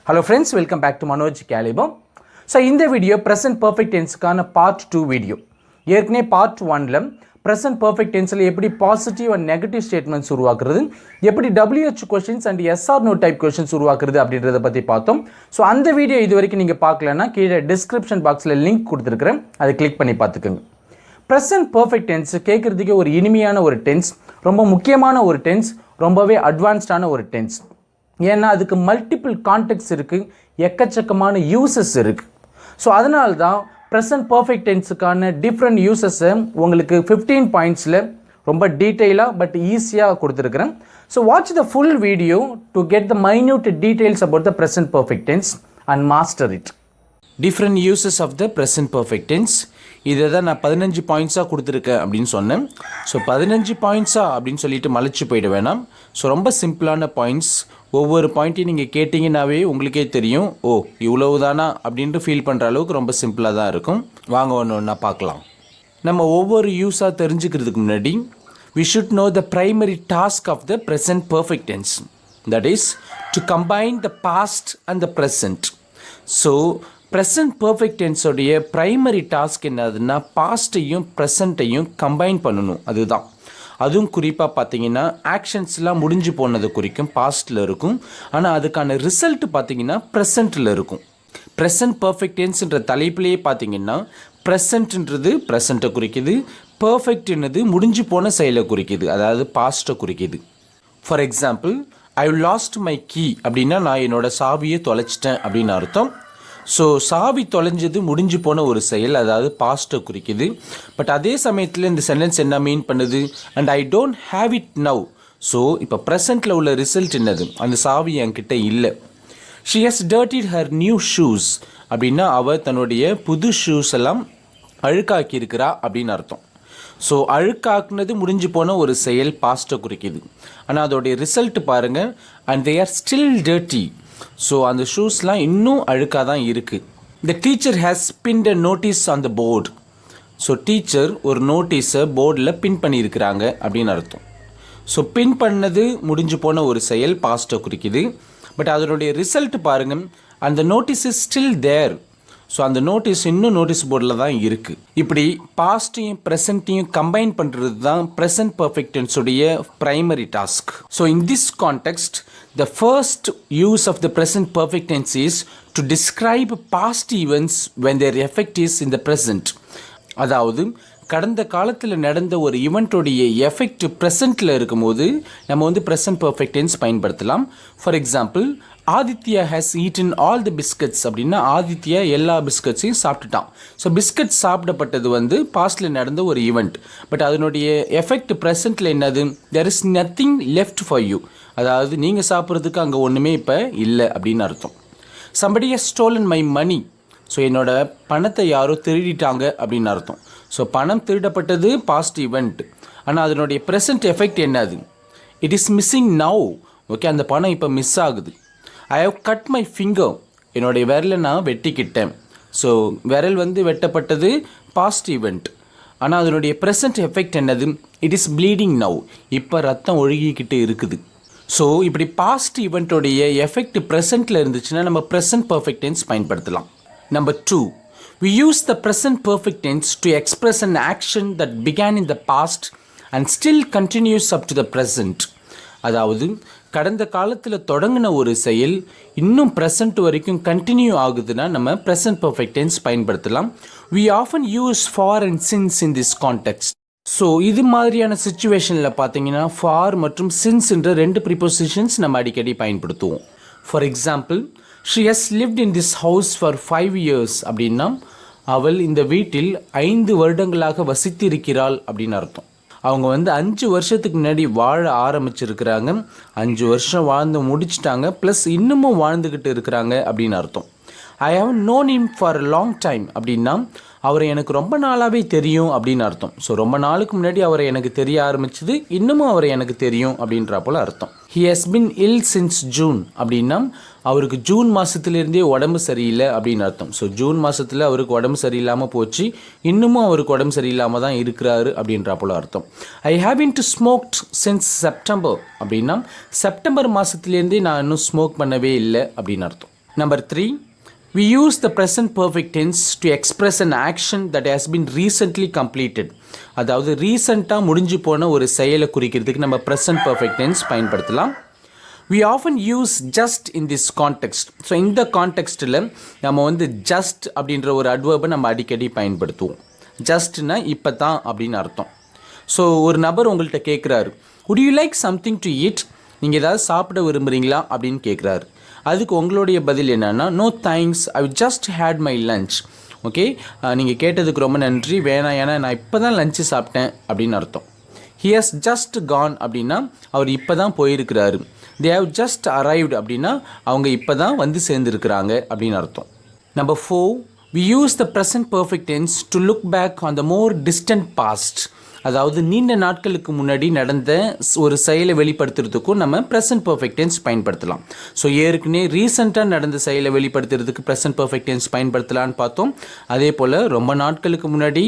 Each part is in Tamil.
Hello friends, welcome back to Manoj Calibre. So in the video present perfect tense கான part 2 video. ஏற்கனவே part 1ல present perfect tenseல எப்படி positive and negative statements உருவாக்குறது, எப்படி WH questions and yes or no type questions உருவாக்குறது அப்படின்றத பத்தி பார்த்தோம். ஸோ அந்த வீடியோ இது வரைக்கும் நீங்கள் பார்க்கலன்னா கீழே டிஸ்கிரிப்ஷன் பாக்ஸில் லிங்க் கொடுத்துருக்குறேன், அதை கிளிக் பண்ணி பார்த்துக்கோங்க. ப்ரெசன்ட் பர்ஃபெக்ட் டென்ஸ் கேட்குறதுக்கே ஒரு இனிமையான ஒரு டென்ஸ், ரொம்ப முக்கியமான ஒரு டென்ஸ், ரொம்பவே அட்வான்ஸ்டான ஒரு டென்ஸ். ஏன்னா அதுக்கு மல்டிபிள் கான்டெக்ட்ஸ் இருக்குது, எக்கச்சக்கமான யூசஸ் இருக்குது. ஸோ அதனால தான் ப்ரெசன்ட் பர்ஃபெக்ட் டென்ஸுக்கான டிஃப்ரெண்ட் யூசஸை உங்களுக்கு 15 பாயிண்ட்ஸில் ரொம்ப டீட்டெயிலாக பட் ஈஸியாக கொடுத்துருக்குறேன். So watch the full video to get the minute details about the present perfect tense and master it. Different uses of the present perfect tense, இதை தான் நான் 15 பாயிண்ட்ஸாக கொடுத்துருக்கேன் அப்படின்னு சொன்னேன். ஸோ 15 பாயிண்ட்ஸாக அப்படின்னு சொல்லிட்டு மலைச்சு போயிட வேணாம். ஸோ ரொம்ப சிம்பிளான பாயிண்ட்ஸ், ஒவ்வொரு பாயிண்ட்டையும் நீங்கள் கேட்டிங்கன்னாவே உங்களுக்கே தெரியும், ஓ இவ்வளவு தானா அப்படின்ட்டு ஃபீல் பண்ணுற அளவுக்கு ரொம்ப சிம்பிளாக தான் இருக்கும். வாங்க ஒன்று ஒன்றா பார்க்கலாம். நம்ம ஒவ்வொரு யூஸாக தெரிஞ்சுக்கிறதுக்கு முன்னாடி we should know the primary task of the present perfect tense, that is to combine the past and the present. So present perfect tense உடைய primary task என்னதுன்னா பாஸ்ட்டையும் ப்ரெசண்ட்டையும் கம்பைன் பண்ணணும். அதுதான், அதுவும் குறிப்பாக பார்த்தீங்கன்னா ஆக்ஷன்ஸ்லாம் முடிஞ்சு போனது குறிக்கும், பாஸ்ட்டில் இருக்கும். ஆனால் அதுக்கான ரிசல்ட் பார்த்தீங்கன்னா ப்ரெசண்ட்டில் இருக்கும். ப்ரெசன்ட் பர்ஃபெக்ட் டென்ஸ்ன்ற தலைப்பிலேயே பார்த்தீங்கன்னா ப்ரெசண்ட்ன்றது ப்ரெசண்ட்டை குறிக்குது, பர்ஃபெக்ட்ன்றது முடிஞ்சு போன செயலை குறிக்குது, அதாவது பாஸ்ட்டை குறிக்குது. For example, I lost my key அப்படின்னா நான் என்னோட சாவியை தொலைச்சிட்டேன் அப்படின்னு அர்த்தம். ஸோ சாவி தொலைஞ்சது முடிஞ்சு போன ஒரு செயல், அதாவது பாஸ்ட்டை குறிக்குது. பட் அதே சமயத்தில் இந்த சென்டென்ஸ் என்ன மீன் பண்ணுது, and I don't have it now. So இப்போ ப்ரெசண்ட்டில் உள்ள ரிசல்ட் என்னது, அந்த சாவி என்கிட்ட இல்லை. She has dirtied her new shoes அப்படின்னா அவள் தன்னுடைய புது ஷூஸ் எல்லாம் அழுக்காக்கி இருக்கிறா அப்படின்னு அர்த்தம். ஸோ அழுக்காக்குனது முடிஞ்சு போன ஒரு செயல், பாஸ்ட்டை குறிக்குது. ஆனால் அதோடைய ரிசல்ட் பாருங்கள், and they are still dirty. So அந்த ஷூஸ்லாம் இன்னும் அழுக்காக தான் இருக்குது. The teacher has pinned a notice on the board. So teacher ஒரு நோட்டீஸை போர்டில் பின் பண்ணியிருக்கிறாங்க அப்படின்னு அர்த்தம். ஸோ பின் பண்ணது முடிஞ்சு போன ஒரு செயல், பாஸ்ட்டை குறிக்குது. பட் அதனுடைய ரிசல்ட் பாருங்கள், அந்த notice is still there. So அந்த நோட்டீஸ் இன்னும் நோட்டீஸ் போர்டில் தான் இருக்குது. இப்படி பாஸ்ட்டையும் ப்ரெசண்ட்டையும் கம்பைன் பண்ணுறது தான் ப்ரெசன்ட் பர்ஃபெக்ட் டென்ஸுடைய primary task. So in this context the first use of the present perfect tense is to describe past events when their effect is in the present. அதாவது கடந்த காலத்தில் நடந்த ஒரு ஈவெண்ட்டோடைய எஃபெக்ட் ப்ரெசண்ட்டில் இருக்கும்போது நம்ம வந்து ப்ரெசன்ட் பர்ஃபெக்ட் டென்ஸ் பயன்படுத்தலாம். For example, Aditya has eaten all the biscuits அப்படின்னா ஆதித்யா எல்லா பிஸ்கட்ஸையும் சாப்பிட்டுட்டான். ஸோ பிஸ்கட் சாப்பிடப்பட்டது வந்து பாஸ்டில் நடந்த ஒரு ஈவெண்ட். பட் அதனுடைய எஃபெக்ட் ப்ரெசண்ட்டில் என்னது, there is nothing left for you, அதாவது நீங்கள் சாப்பிட்றதுக்கு அங்கே ஒன்றுமே இப்போ இல்லை அப்படின்னு அர்த்தம். somebody has stolen my money. So என்னோட பணத்தை யாரோ திருடிட்டாங்க அப்படின்னு அர்த்தம். ஸோ பணம் திருடப்பட்டது பாஸ்ட் ஈவெண்ட். ஆனால் அதனுடைய ப்ரெசன்ட் எஃபெக்ட் என்னது, it is missing now. Okay, அந்த பணம் இப்போ மிஸ் ஆகுது. I have cut my finger, என்னுடைய விரலை நான் வெட்டிக்கிட்டேன். ஸோ விரல் வந்து வெட்டப்பட்டது பாஸ்ட் ஈவெண்ட். ஆனால் அதனுடைய ப்ரெசன்ட் எஃபெக்ட் என்னது, இட் இஸ் ப்ளீடிங் நவ், இப்போ ரத்தம் ஒழுகிக்கிட்டு இருக்குது. ஸோ இப்படி பாஸ்ட் ஈவெண்ட்டோடைய எஃபெக்ட் ப்ரெசண்ட்டில் இருந்துச்சுன்னா நம்ம ப்ரெசன்ட் பர்ஃபெக்ட் டென்ஸ் பயன்படுத்தலாம். Number 2, we use the present perfect tense to express an action that began in the past and still continues up to the present. அதாவது கடந்த காலத்தில் தொடங்கின ஒரு செயல் இன்னும் ப்ரெசண்ட் வரைக்கும் கண்டினியூ ஆகுதுன்னா நம்ம ப்ரெசன்ட் பர்ஃபெக்ட் டென்ஸ் பயன்படுத்தலாம். We often use for and since in this context. So இது மாதிரியான சுச்சுவேஷனில் பார்த்தீங்கன்னா ஃபார் மற்றும் சின்ஸ் என்ற 2 ப்ரிப்போசிஷன்ஸ் நம்ம அடிக்கடி பயன்படுத்துவோம். For example, she has lived in this house for 5 years அப்படின்னா அவள் இந்த வீட்டில் 5 வருடங்களாக வசித்திருக்கிறாள் அப்படின்னு அர்த்தம். அவங்க வந்து 5 வருஷத்துக்கு முன்னாடி வாழ ஆரம்பிச்சிருக்கிறாங்க, 5 வருஷம் வாழ்ந்து முடிச்சிட்டாங்க, ப்ளஸ் இன்னமும் வாழ்ந்துக்கிட்டு இருக்கிறாங்க அப்படின்னு அர்த்தம். I have known him for a long time அப்படின்னா அவரை எனக்கு ரொம்ப நாளாகவே தெரியும் அப்படின்னு அர்த்தம். ஸோ ரொம்ப நாளுக்கு முன்னாடி அவரை எனக்கு தெரிய ஆரம்பிச்சது, இன்னமும் அவரை எனக்கு தெரியும் அப்படின்ற போல் அர்த்தம். He has been ill since June அப்படின்னா அவருக்கு ஜூன் மாதத்துலேருந்தே உடம்பு சரியில்லை அப்படின்னு அர்த்தம். ஸோ ஜூன் மாதத்தில் அவருக்கு உடம்பு சரியில்லாமல் போச்சு, இன்னமும் அவருக்கு உடம்பு சரியில்லாமல் தான் இருக்கிறாரு அப்படின்ற போல் அர்த்தம். I have been to smoked since September அப்படின்னா செப்டம்பர் மாதத்துலேருந்தே நான் இன்னும் ஸ்மோக் பண்ணவே இல்லை அப்படின்னு அர்த்தம். Number 3, we use the present perfect tense to express an action that has been recently completed. அதாவது ரீசெண்டாக முடிஞ்சு போன ஒரு செயலை குறிக்கிறதுக்கு நம்ம present perfect tense பயன்படுத்தலாம். We often use just in this context. So இந்த கான்டெக்ஸ்ட்டில் நம்ம வந்து just அப்படின்ற ஒரு அட்வர்பை நம்ம அடிக்கடி பயன்படுத்துவோம். ஜஸ்ட்னா இப்போ தான் அப்படின்னு அர்த்தம். ஸோ ஒரு நபர் உங்கள்கிட்ட கேட்குறாரு, would you like something to eat? நீங்கள் ஏதாவது சாப்பிட விரும்புகிறீங்களா அப்படின்னு கேட்குறாரு. அதுக்கு உங்களுடைய பதில் என்னென்னா, no thanks, I just had my lunch. Okay, நீங்கள் கேட்டதுக்கு ரொம்ப நன்றி, வேணாம், ஏன்னா நான் இப்போ தான் லஞ்சு சாப்பிட்டேன் அப்படின்னு அர்த்தம். ஹி ஹஸ் ஜஸ்ட் கான் அப்படின்னா அவர் இப்போ தான் போயிருக்கிறாரு. தே ஹவ் ஜஸ்ட் அரைவ்டு அப்படின்னா அவங்க இப்போ தான் வந்து சேர்ந்துருக்கிறாங்க அப்படின்னு அர்த்தம். Number 4, we use the present perfect tense to look back on the more distant past. அதாவது நீண்ட நாட்களுக்கு முன்னாடி நடந்த ஒரு செயலை வெளிப்படுத்துறதுக்கும் நம்ம ப்ரெசன்ட் பர்ஃபெக்ட் டென்ஸ் பயன்படுத்தலாம். ஸோ ஏற்கனவே ரீசெண்டாக நடந்த செயலை வெளிப்படுத்துறதுக்கு ப்ரெசன்ட் பர்ஃபெக்ட் டென்ஸ் பயன்படுத்தலான்னு பார்த்தோம். அதே போல் ரொம்ப நாட்களுக்கு முன்னாடி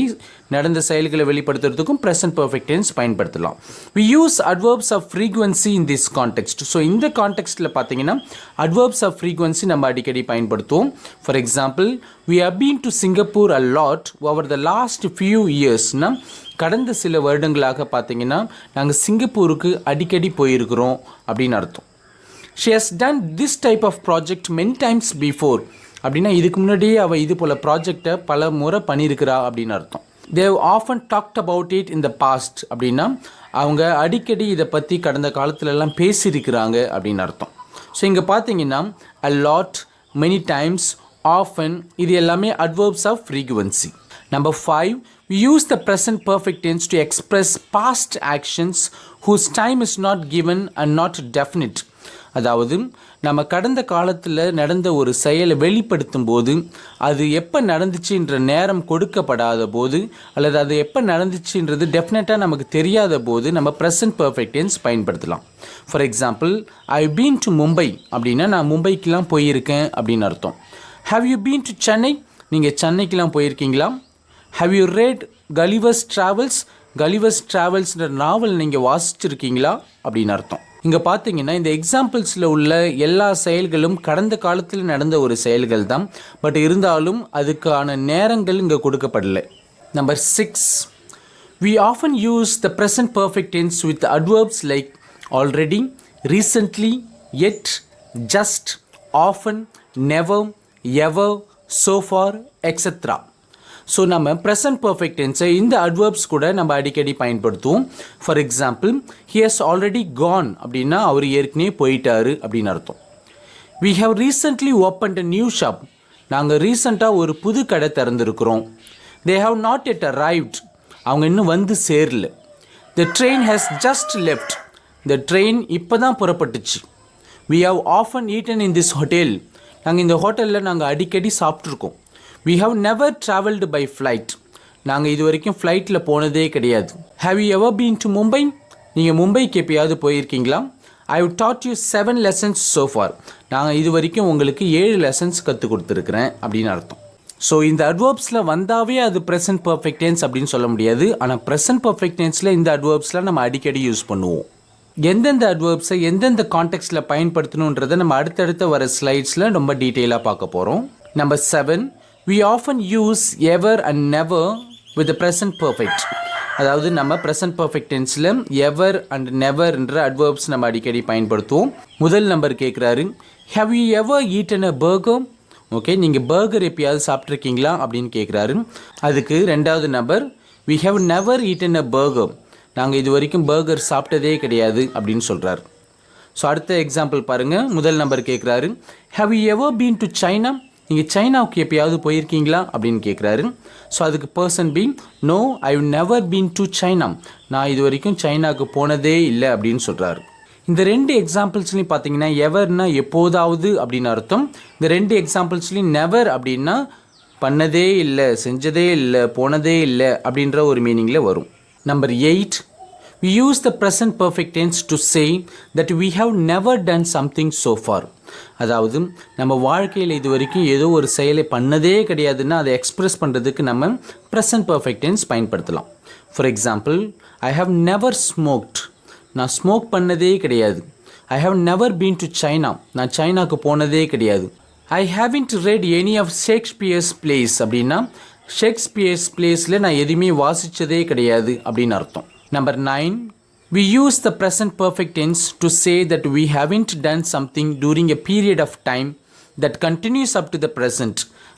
நடந்த செயல்களை வெளிப்படுத்துறதுக்கும் ப்ரெசன்ட் பர்ஃபெக்ட் டென்ஸ் பயன்படுத்தலாம். we use adverbs of frequency in this context. So இந்த கான்டெக்ஸ்ட்டில் பார்த்தீங்கன்னா adverbs of frequency நம்ம அடிக்கடி பயன்படுத்துவோம். For example, we have been to Singapore a lot over the last few yearsனா கடந்த சில வருடங்களாக பார்த்தீங்கன்னா நாங்கள் சிங்கப்பூருக்கு அடிக்கடி போயிருக்கிறோம் அப்படின்னு அர்த்தம். she has done this type of project many times before அப்படின்னா இதுக்கு முன்னாடியே அவள் இது போல் ப்ராஜெக்டை பல முறை பண்ணியிருக்கிறா அப்படின்னு அர்த்தம். they have often talked about it in the past அப்படின்னா அவங்க அடிக்கடி இதை பற்றி கடந்த காலத்துலலாம் பேசியிருக்கிறாங்க அப்படின்னு அர்த்தம். ஸோ இங்கே பார்த்தீங்கன்னா a lot, many times, often இது எல்லாமே adverbs of frequency. Number 5, we use the present perfect tense to express past actions whose time is not given and not definite. அதாவது நம்ம கடந்த காலத்தில் நடந்த ஒரு செயலை வெளிப்படுத்தும் போது அது எப்போ நடந்துச்சுன்ற நேரம் கொடுக்கப்படாத போது அல்லது அது எப்போ நடந்துச்சுன்றது டெஃபினட்டாக நமக்கு தெரியாத போது நம்ம ப்ரெசன்ட் பர்ஃபெக்ட் டென்ஸ் பயன்படுத்தலாம். For example, I been to Mumbai அப்படின்னா நான் மும்பைக்கெலாம் போயிருக்கேன் அப்படின்னு அர்த்தம். Have you been to Chennai? நீங்கள் சென்னைக்கெலாம் போயிருக்கீங்களா? Have you read Gulliver's travels? Gulliver's ட்ராவல்ஸ்ன்ற நாவல் நீங்கள் வாசிச்சிருக்கீங்களா அப்படின்னு அர்த்தம். இங்கே பார்த்தீங்கன்னா இந்த எக்ஸாம்பிள்ஸில் உள்ள எல்லா செயல்களும் கடந்த காலத்தில் நடந்த ஒரு செயல்கள் தான். பட் இருந்தாலும் அதுக்கான நேரங்கள் இங்கே கொடுக்கப்படலை. Number 6, we often use the present perfect tense with adverbs like already, recently, yet, just, often, never, ever, so far, etc. So நம்ம ப்ரெசன்ட் பர்ஃபெக்ட் டென்ஸை இந்த அட்வர்ப்ஸ் கூட நம்ம அடிக்கடி பயன்படுத்துவோம். For example, he has already gone அப்படின்னா அவர் ஏற்கனவே போயிட்டாரு அப்படின்னு அர்த்தம். we have recently opened a new shop. நாங்கள் ரீசெண்டாக ஒரு புது கடை திறந்துருக்கிறோம். they have not yet arrived. அவங்க இன்னும் வந்து சேரல. the train has just left. the train இப்போ தான் புறப்பட்டுச்சு. we have often eaten in this hotel. நாங்கள் இந்த ஹோட்டலில் நாங்கள் அடிக்கடி சாப்பிட்ருக்கோம். we have never traveled by flight. நாங்கள் இது வரைக்கும் ஃப்ளைட்டில் போனதே கிடையாது. have you ever been to Mumbai? நீங்கள் மும்பைக்கு எப்பயாவது போயிருக்கீங்களா? I have taught you 7 lessons so far. நாங்கள் இது வரைக்கும் உங்களுக்கு 7 lessons கற்றுக் கொடுத்துருக்குறேன் அப்படின்னு அர்த்தம். ஸோ இந்த அட்வர்ப்ஸில் வந்தாவே அது ப்ரெசன்ட் பர்ஃபெக்ட் டென்ஸ் அப்படின்னு சொல்ல முடியாது. ஆனால் ப்ரெசன்ட் பர்ஃபெக்ட் டென்ஸில் இந்த அட்வர்ப்ஸ்லாம் நம்ம அடிக்கடி யூஸ் பண்ணுவோம். எந்தெந்த அட்வர்ப்ஸை எந்தெந்த கான்டெக்ஸ்ட்டில் பயன்படுத்தணுன்றதை நம்ம அடுத்தடுத்த வர ஸ்லைட்ஸில் ரொம்ப டீட்டெயிலாக பார்க்க போகிறோம். Number 7, we often use ever and never with the present perfect. அதாவது நம்ம present perfect tenseல ever and never என்ற adverbs நம்ம அடிக்கடி பயன்படுத்துவோம். முதல் நம்பர் கேட்குறாரு, have you ever eaten a burger? Okay, நீங்கள் பர்கர் எப்பயாவது சாப்பிட்ருக்கீங்களா அப்படின்னு கேட்குறாரு. அதுக்கு ரெண்டாவது number, we have never eaten a burger. நாங்கள் இது வரைக்கும் பர்கர் சாப்பிட்டதே கிடையாது அப்படின்னு சொல்கிறார். ஸோ அடுத்த எக்ஸாம்பிள் பாருங்கள். முதல் நம்பர் கேட்குறாரு, have you ever been to China? நீங்கள் சைனாவுக்கு எப்பயாவது போயிருக்கீங்களா அப்படின்னு கேட்குறாரு. ஸோ அதுக்கு person B, no, I have never been to China. நான் இது வரைக்கும் சைனாவுக்கு போனதே இல்லை அப்படின்னு சொல்கிறாரு. இந்த ரெண்டு எக்ஸாம்பிள்ஸ்லையும் பார்த்தீங்கன்னா எவர்னா எப்போதாவது அப்படின்னு அர்த்தம். இந்த ரெண்டு எக்ஸாம்பிள்ஸ்லையும் நெவர் அப்படின்னா பண்ணதே இல்லை, செஞ்சதே இல்லை, போனதே இல்லை அப்படின்ற ஒரு மீனிங்கில் வரும். Number 8, we use the present perfect tense to say that we have never done something so far. அதாவது நம்ம வாழ்க்கையில் இது வரைக்கும் ஏதோ ஒரு செயலை பண்ணதே கிடையாதுன்னா அதை எக்ஸ்பிரஸ் பண்ணுறதுக்கு நம்ம ப்ரெசன்ட் பர்ஃபெக்ட் டென்ஸ் பயன்படுத்தலாம். For example, I have never smoked. நான் ஸ்மோக் பண்ணதே கிடையாது. I have never been to China. நான் சைனாவுக்கு போனதே கிடையாது. I haven't read any of Shakespeare's plays அப்படின்னா ஷேக்ஸ்பியர்ஸ் பிளேஸில் நான் எதுவுமே வாசித்ததே கிடையாது அப்படின்னு அர்த்தம். Number 9, we use the present perfect tense to say that we haven't done something during a period of time that continues up to the present.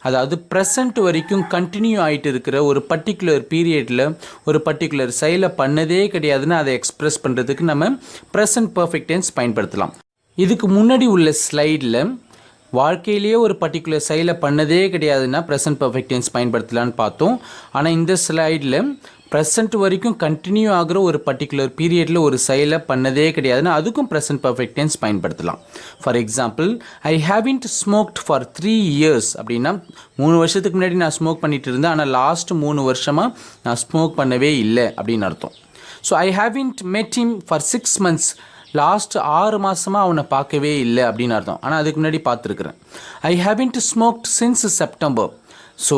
அதாவது ப்ரெசண்ட் வரைக்கும் கண்டினியூ ஆகிட்டு இருக்கிற ஒரு பர்டிகுலர் பீரியடில் ஒரு பர்டிகுலர் செயலை பண்ணதே கிடையாதுன்னு அதை எக்ஸ்ப்ரெஸ் பண்ணுறதுக்கு நம்ம ப்ரெசண்ட் பர்ஃபெக்ட் டென்ஸ் பயன்படுத்தலாம். இதுக்கு முன்னாடி உள்ள ஸ்லைடில் வாழ்க்கையிலேயே ஒரு பர்டிகுலர் செயலை பண்ணதே கிடையாதுன்னா ப்ரெசண்ட் பர்ஃபெக்ட் டென்ஸ் பயன்படுத்தலான்னு பார்த்தோம். ஆனால் இந்த ஸ்லைடில் ப்ரெசண்ட் வரைக்கும் கண்டினியூ ஆகிற ஒரு பர்டிகுலர் பீரியடில் ஒரு செயலை பண்ணதே கிடையாதுன்னா அதுக்கும் ப்ரெசண்ட் பர்ஃபெக்ட் டென்ஸ் பயன்படுத்தலாம். For example, I haven't smoked for 3 years அப்படின்னா 3 வருஷத்துக்கு முன்னாடி நான் ஸ்மோக் பண்ணிட்டு இருந்தேன், ஆனால் லாஸ்ட் 3 வருஷமாக நான் ஸ்மோக் பண்ணவே இல்லை அப்படின்னு அர்த்தம். ஸோ ஐ ஹேவன்ட் மெட் ஹிம் ஃபார் 6 months லாஸ்ட் 6 மாதமாக அவனை பார்க்கவே இல்லை அப்படின்னு அர்த்தம். ஆனால் அதுக்கு முன்னாடி பார்த்துருக்குறேன். ஐ haven't smoked since September. So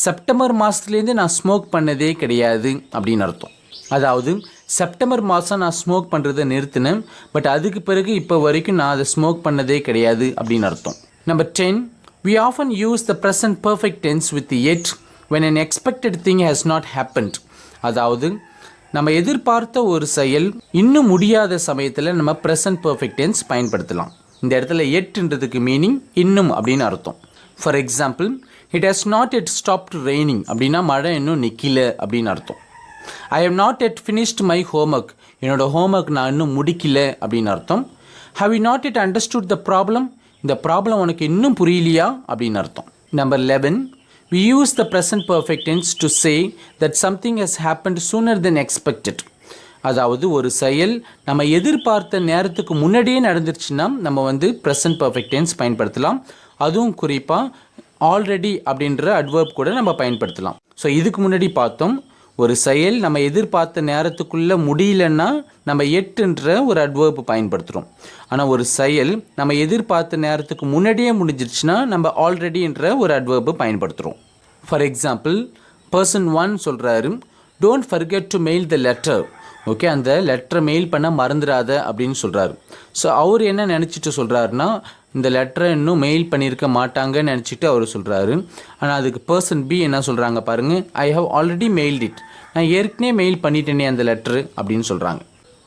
September மாதத்துலேருந்து நான் ஸ்மோக் பண்ணதே கிடையாது அப்படின்னு அர்த்தம். அதாவது செப்டம்பர் மாதம் நான் ஸ்மோக் பண்ணுறதை நிறுத்தினேன், பட் அதுக்கு பிறகு இப்போ வரைக்கும் நான் அதை ஸ்மோக் பண்ணதே கிடையாது அப்படின்னு அர்த்தம். Number 10, we often use the present perfect tense with yet when an expected thing has not happened. அதாவது நம்ம எதிர்பார்த்த ஒரு செயல் இன்னும் முடியாத சமயத்தில் நம்ம ப்ரெசன்ட் பர்ஃபெக்ட் டென்ஸ் பயன்படுத்தலாம். இந்த இடத்துல எட்ன்றதுக்கு மீனிங் இன்னும் அப்படின்னு அர்த்தம். For example, it has not yet stopped raining அப்படின்னா மழை இன்னும் நிற்கல அப்படின்னு அர்த்தம். I have not yet finished my homework, என்னோட ஹோம்ஒர்க் நான் இன்னும் முடிக்கல அப்படின்னு அர்த்தம். Have you not yet understood the problem, இந்த ப்ராப்ளம் உனக்கு இன்னும் புரியலையா அப்படின்னு அர்த்தம். Number 11, we use the present perfect tense to say that something has happened sooner than expected. அதாவது ஒரு செயல் நம்ம எதிர்பார்த்த நேரத்துக்கு முன்னாடியே நடந்துருச்சுன்னா நம்ம present perfect tense பயன்படுத்தலாம். அதுவும் குறிப்பாக ஆல்ரெடி அப்படின்ற அட்வர்ப் கூட நம்ம பயன்படுத்தலாம். ஸோ இதுக்கு முன்னாடி பார்த்தோம், ஒரு செயல் நம்ம எதிர்பார்த்த நேரத்துக்குள்ளே முடியலன்னா நம்ம எட்டுன்ற ஒரு அட்வர்ப் பயன்படுத்துகிறோம். ஆனால் ஒரு செயல் நம்ம எதிர்பார்த்த நேரத்துக்கு முன்னாடியே முடிஞ்சிருச்சுன்னா நம்ம ஆல்ரெடின்ற ஒரு அட்வர்ப் பயன்படுத்துகிறோம். ஃபார் எக்ஸாம்பிள், பர்சன் 1 சொல்கிறாரு, don't forget to mail the letter. Okay, அந்த லெட்டரை மெயில் பண்ண மறந்துடாத அப்படின்னு சொல்கிறாரு. ஸோ அவர் என்ன நினச்சிட்டு சொல்கிறாருன்னா, இந்த லெட்டரை இன்னும் மெயில் பண்ணியிருக்க மாட்டாங்கன்னு நினச்சிட்டு அவர் சொல்கிறாரு. ஆனால் அதுக்கு பர்சன் பி என்ன சொல்கிறாங்க பாருங்கள், ஐ ஹவ் ஆல்ரெடி மெயில்ட் இட், நான் ஏற்கனவே மெயில் பண்ணிட்டேனே அந்த லெட்ரு அப்படின்னு சொல்கிறாங்க.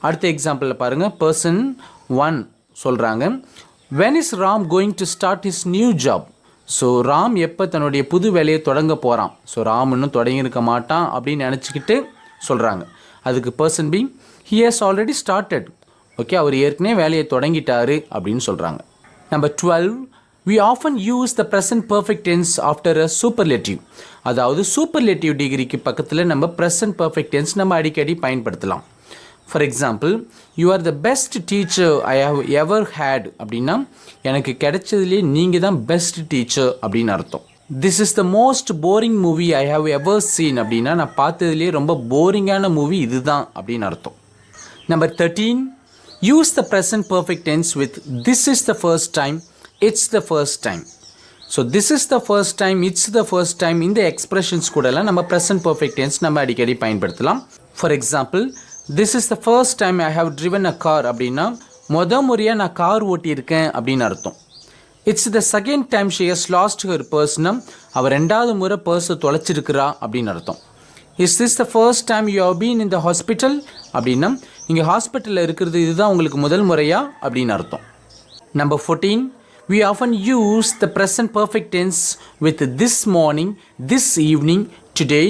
அடுத்த எக்ஸாம்பிளில் பாருங்கள், பர்சன் 1 சொல்கிறாங்க, when is Ram going to start his new job. So Ram எப்போ தன்னுடைய புது வேலையை தொடங்க போகிறான். ஸோ ராம் இன்னும் தொடங்கியிருக்க மாட்டான் அப்படின்னு நினச்சிக்கிட்டு சொல்கிறாங்க. அதுக்கு person B, he has already started. Okay, அவர் ஏற்கனவே வேலையை தொடங்கிட்டாரு அப்படின்னு சொல்கிறாங்க. Number 12, we often use the present perfect tense after a superlative. அதாவது சூப்பர்லேட்டிவ் டிகிரிக்கு பக்கத்தில் நம்ம present perfect tense நம்ம அடிக்கடி பயன்படுத்தலாம். For example, you are the best teacher I have ever had அப்படின்னா எனக்கு கிடைச்சதுலேயே நீங்கள் தான் பெஸ்ட் டீச்சர் அப்படின்னு அர்த்தம். This is the most boring movie I have ever seen அப்படின்னா நான் பார்த்ததுலேயே ரொம்ப போரிங்கான மூவி இதுதான் அப்படின்னு அர்த்தம். Number 13, use the present perfect tense with this is the first time, it's the first time. So this is the first time, it's the first time, இந்த எக்ஸ்பிரஷன்ஸ் கூடலாம் நம்ம ப்ரெசன்ட் பர்ஃபெக்ட் டென்ஸ் நம்ம அடிக்கடி பயன்படுத்தலாம். For example, this is the first time I have driven a car அப்படின்னா முறையாக நான் கார் ஓட்டியிருக்கேன் அப்படின்னு அர்த்தம். It's the second time she has lost her பர்ஸ்னா அவள் 2வது முறை பர்ஸை தொலைச்சிருக்கிறா அப்படின்னு அர்த்தம். Is this the first time you have been in the hospital அப்படின்னா நீங்கள் ஹாஸ்பிட்டலில் இருக்கிறது இதுதான் உங்களுக்கு முதல் முறையா அப்படின்னு அர்த்தம். Number 14, we often use the present perfect tense with this morning, this evening, today,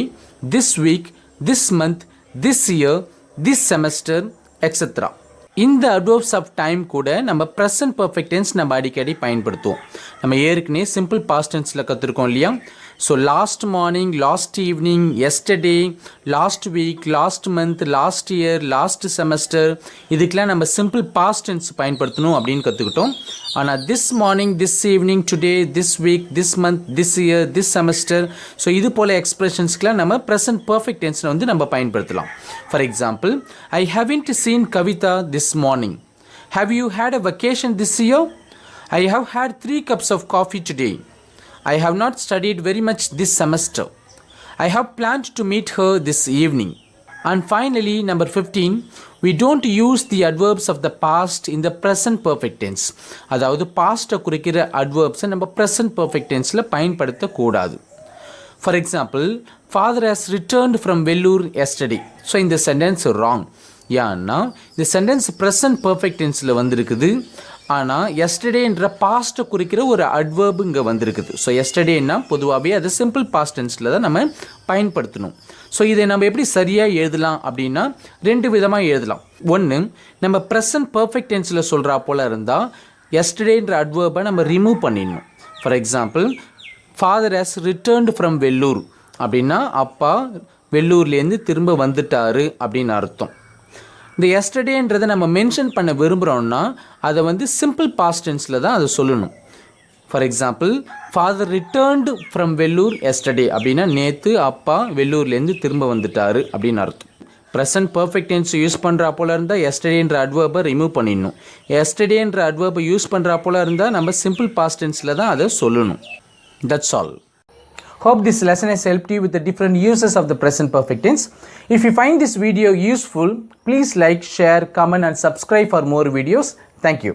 this week, this month, this year, this semester, etc. இந்த அட்வர்ப்ஸ் ஆஃப் டைம் கூட நம்ம ப்ரெசன்ட் பர்ஃபெக்ட் டென்ஸ் நம்ம அடிக்கடி பயன்படுத்துவோம். நம்ம ஏற்கனவே சிம்பிள் பாஸ்ட் டென்ஸில் கற்றுருக்கோம் இல்லையா. So last morning, last evening, yesterday, last week, last month, last year, last semester, இதுக்கெலாம் நம்ம சிம்பிள் பாஸ்ட் டென்ஸ் பயன்படுத்தணும் அப்படின்னு கற்றுக்கிட்டோம். ஆனால் this morning, this evening, today, this week, this month, this year, this semester, so இது போல் எக்ஸ்பிரஷன்ஸ்க்கெலாம் நம்ம ப்ரெசன்ட் பர்ஃபெக்ட் டென்ஸில் நம்ம பயன்படுத்தலாம். For example, I haven't seen Kavitha this morning. Have you had a vacation this year? I have had 3 cups of coffee today. I have not studied very much this semester. I have planned to meet her this evening. And finally, number 15, we don't use the adverbs of the past in the present perfect tense. அதாவது பாஸ்ட்டை குறிக்கிற adverbs நம்ம present perfect tenseல பயன்படுத்தக்கூடாது. For example, father has returned from Vellore yesterday. So in the sentence wrong. ஏன்னா இந்த சென்டென்ஸ் present perfect tenseல வந்திருக்குது. ஆனால் எஸ்டர்டேன்ற பாஸ்ட்டை குறிக்கிற ஒரு அட்வர்பு இங்கே வந்திருக்குது. ஸோ எஸ்டர்டேன்னா பொதுவாகவே அது சிம்பிள் பாஸ்ட் டென்ஸில் தான் நம்ம பயன்படுத்தணும். ஸோ இதை நம்ம எப்படி சரியாக எழுதலாம் அப்படின்னா ரெண்டு விதமாக எழுதலாம். ஒன்று, நம்ம ப்ரெசன்ட் பர்ஃபெக்ட் டென்ஸில் சொல்கிறா போல் இருந்தால் எஸ்டர்டேன்ற அட்வர்பை நம்ம ரிமூவ் பண்ணிடணும். For example, father has returned from Vellore அப்படின்னா அப்பா வெல்லூர்லேருந்து திரும்ப வந்துட்டாரு அப்படின்னு அர்த்தம். இந்த எஸ்டர்டேன்றதை நம்ம மென்ஷன் பண்ண விரும்புகிறோம்னா அதை வந்து சிம்பிள் பாஸ்ட் டென்ஸில் தான் அதை சொல்லணும். For example, father returned from Vellore yesterday அப்படின்னா நேற்று அப்பா வெல்லூர்லேருந்து திரும்ப வந்துட்டார் அப்படின்னு அர்த்தம். ப்ரெசன்ட் பர்ஃபெக்ட் டென்ஸ் யூஸ் பண்ணுறா போல் இருந்தால் எஸ்டர்டேன்ற அட்வர்பை ரிமூவ் பண்ணிடணும். எஸ்டர்டேன்ற அட்வர்பை யூஸ் பண்ணுறா போல் இருந்தால் நம்ம சிம்பிள் பாஸ்ட் டென்ஸில் தான் அதை சொல்லணும். That's all. Hope this lesson has helped you with the different uses of the present perfect tense. If you find this video useful, please like, share, comment and subscribe for more videos. Thank you.